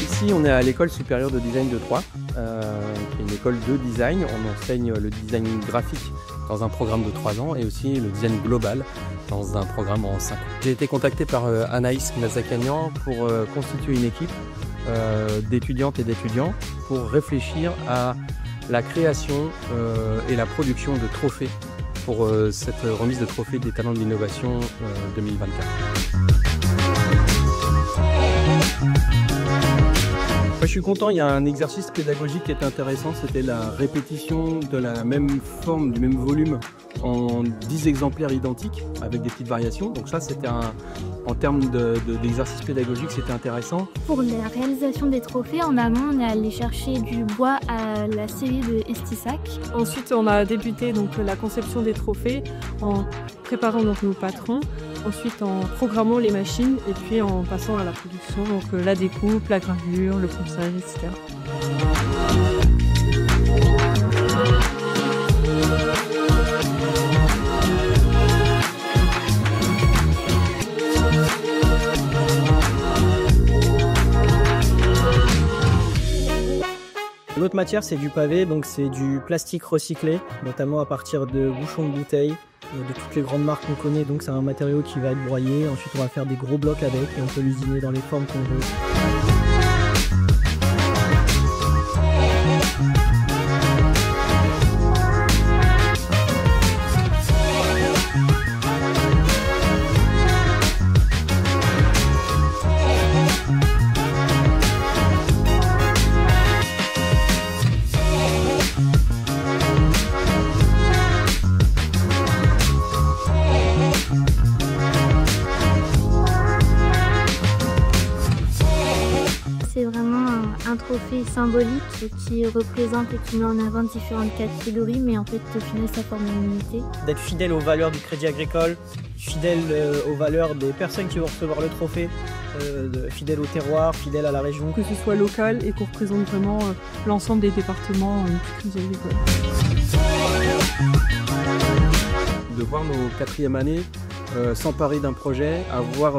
Ici, on est à l'école supérieure de design de Troyes, qui est une école de design. On enseigne le design graphique dans un programme de 3 ans et aussi le design global dans un programme en 5 ans. J'ai été contacté par Anaïs Mazakanian pour constituer une équipe d'étudiantes et d'étudiants pour réfléchir à la création et la production de trophées pour cette remise de trophées des talents de l'innovation 2024. Je suis content, il y a un exercice pédagogique qui est intéressant, c'était la répétition de la même forme, du même volume en 10 exemplaires identiques avec des petites variations. Donc ça, c'était en termes d'exercice pédagogique, c'était intéressant. Pour la réalisation des trophées, en amont, on est allé chercher du bois à la scierie de Estissac. Ensuite, on a débuté donc la conception des trophées en préparant donc nos patrons. Ensuite en programmant les machines et puis en passant à la production, donc la découpe, la gravure, le ponçage, etc. L'autre matière, c'est du pavé, donc c'est du plastique recyclé, notamment à partir de bouchons de bouteilles de toutes les grandes marques qu'on connaît. Donc c'est un matériau qui va être broyé. Ensuite, on va faire des gros blocs avec et on peut l'usiner dans les formes qu'on veut. C'est vraiment un trophée symbolique qui représente et qui met en avant différentes catégories, mais en fait au final ça forme une unité. D'être fidèle aux valeurs du Crédit Agricole, fidèle aux valeurs des personnes qui vont recevoir le trophée, fidèle au terroir, fidèle à la région. Que ce soit local et qu'on représente vraiment l'ensemble des départements du Crédit Agricole. De voir nos 4e années s'emparer d'un projet, avoir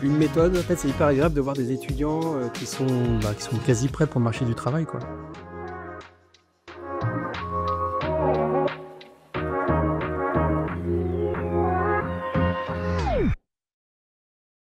une méthode. En fait, c'est hyper agréable de voir des étudiants qui sont quasi prêts pour le marché du travail, quoi.